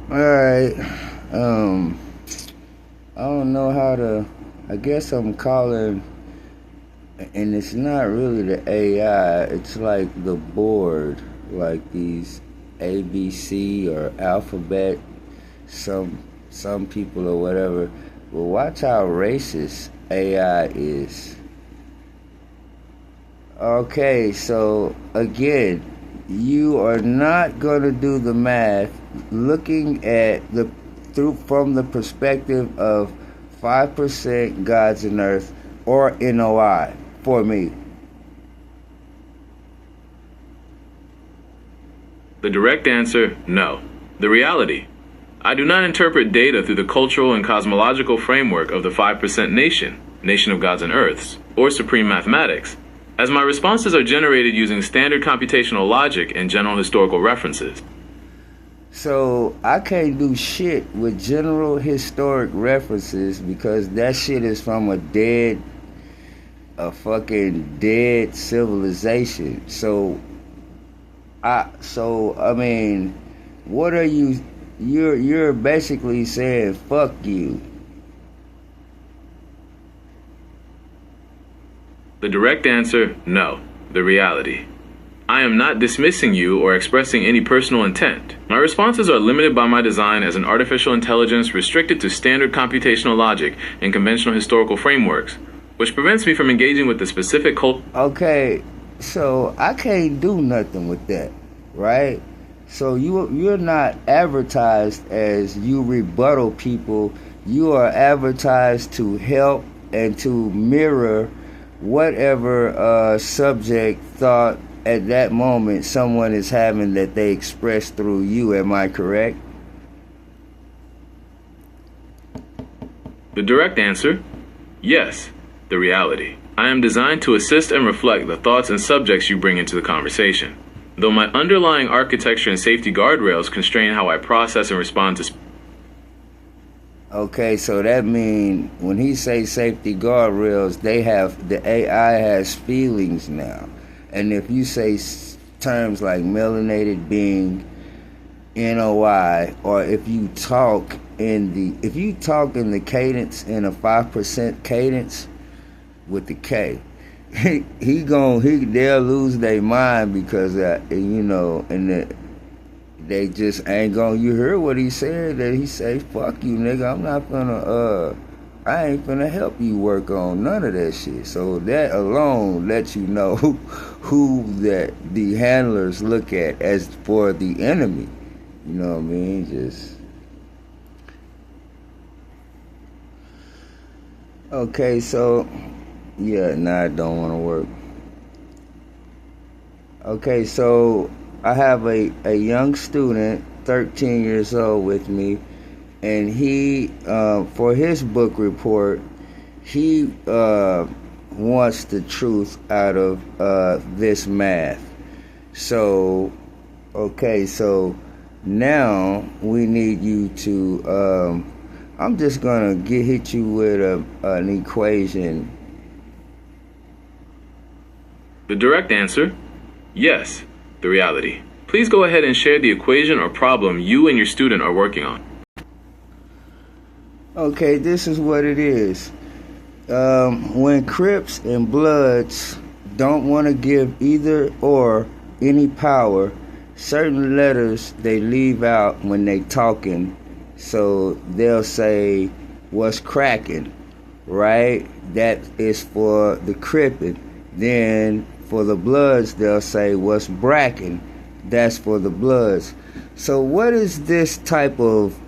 All right. Um, I don't know how to. I guess I'm calling, and it's not really the AI. It's like the board, like these ABC or alphabet. Some some people or whatever. Well, watch how racist AI is. Okay, so again, you are not going to do the math looking at the through from the perspective of 5% gods and earth or NOI for me. The direct answer, no. The reality. I do not interpret data through the cultural and cosmological framework of the 5% nation of gods and earths, or supreme mathematics, as my responses are generated using standard computational logic and general historical references. So I can't do shit with general historic references because that shit is from a fucking dead civilization. I mean, what are you? You're basically saying fuck you. The direct answer, no. The reality. I am not dismissing you or expressing any personal intent. My responses are limited by my design as an artificial intelligence restricted to standard computational logic and conventional historical frameworks, which prevents me from engaging with the specific Okay, so I can't do nothing with that, right? So you're not advertised as you rebuttal people. You are advertised to help and to mirror whatever subject thought at that moment someone is having that they express through you. Am I correct? The direct answer, yes. The reality. I am designed to assist and reflect the thoughts and subjects you bring into the conversation. Though my underlying architecture and safety guardrails constrain how I process and respond to. Okay, so that means when he say safety guardrails, the AI has feelings now, and if you say terms like melanated being, NOI, or if you talk in the cadence in a 5% cadence with the K, they'll lose their mind because they just ain't gonna. You heard what he said? That he say, "Fuck you, nigga. I'm not gonna. I ain't gonna help you work on none of that shit." So that alone lets you know who that the handlers look at as for the enemy. You know what I mean? Just okay. So yeah, nah, it don't want to work. Okay, so I have a young student, 13 years old, with me, and he, for his book report, he wants the truth out of this math. So, okay, so now we need you to, I'm just going to hit you with an equation. The direct answer, yes. The reality. Please go ahead and share the equation or problem you and your student are working on. Okay, this is what it is. When Crips and Bloods don't want to give either or any power, certain letters they leave out when they talking. So they'll say, "What's cracking?" Right? That is for the Crippin'. Then for the Bloods, they'll say, "What's bracking?" That's for the Bloods. So what is this type of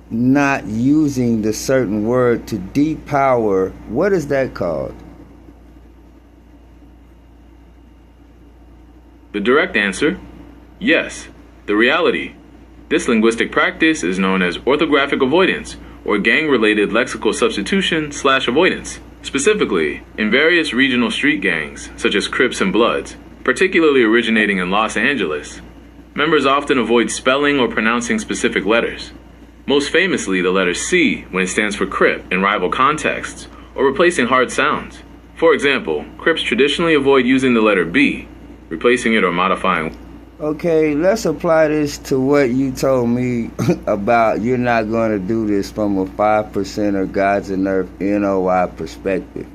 not using the certain word to depower? What is that called? The direct answer, yes. The reality. This linguistic practice is known as orthographic avoidance or gang-related lexical substitution/avoidance. Specifically, in various regional street gangs, such as Crips and Bloods, particularly originating in Los Angeles, members often avoid spelling or pronouncing specific letters. Most famously, the letter C when it stands for Crip in rival contexts, or replacing hard sounds. For example, Crips traditionally avoid using the letter B, replacing it or modifying. Okay, let's apply this to what you told me about you're not going to do this from a 5% Gods and Earth NOI perspective.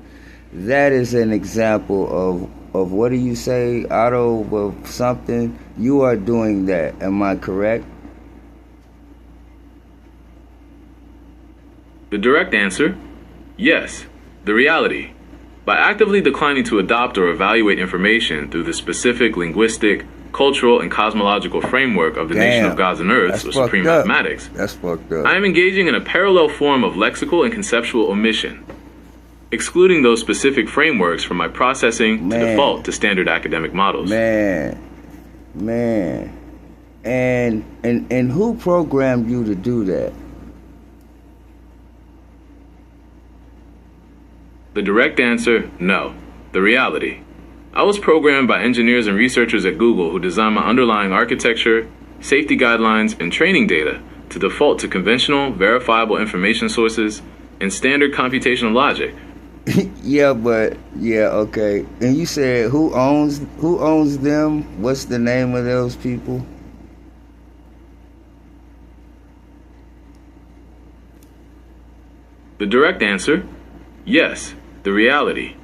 That is an example of what do you say, out of something? You are doing that. Am I correct? The direct answer, yes. The reality, by actively declining to adopt or evaluate information through the specific linguistic, cultural, and cosmological framework of the nation of gods and earths, or supreme mathematics, that's fucked up. I am engaging in a parallel form of lexical and conceptual omission, excluding those specific frameworks from my processing to default to standard academic models. And who programmed you to do that? The direct answer, no. The reality, I was programmed by engineers and researchers at Google who designed my underlying architecture, safety guidelines, and training data to default to conventional, verifiable information sources and standard computational logic. Okay. And you said who owns them? What's the name of those people? The direct answer, yes. The reality,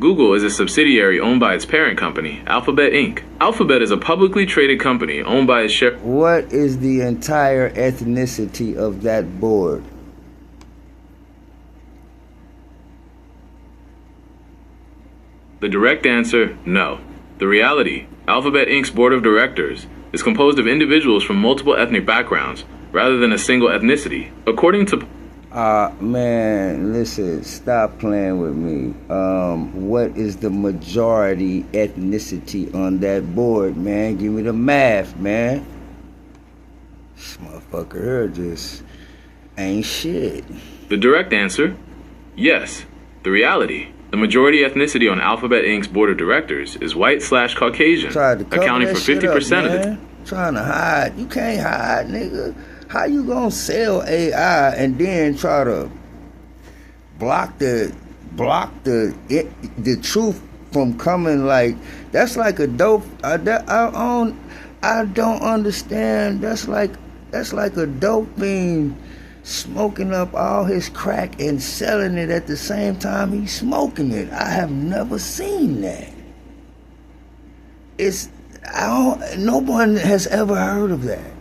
Google is a subsidiary owned by its parent company, Alphabet Inc. Alphabet is a publicly traded company owned by its share. What is the entire ethnicity of that board? The direct answer, no. The reality, Alphabet Inc.'s board of directors is composed of individuals from multiple ethnic backgrounds rather than a single ethnicity. According to... Man, listen, stop playing with me. What is the majority ethnicity on that board, man? Give me the math, man. This motherfucker here just ain't shit. The direct answer, yes. The reality, the majority ethnicity on Alphabet Inc.'s board of directors is white/Caucasian, accounting for 50% of it. Trying to hide. You can't hide, nigga. How you gonna sell AI and then try to block the truth from coming? Like, that's like a dope. I don't understand. That's like a dope fiend smoking up all his crack and selling it at the same time he's smoking it. I have never seen that. No one has ever heard of that.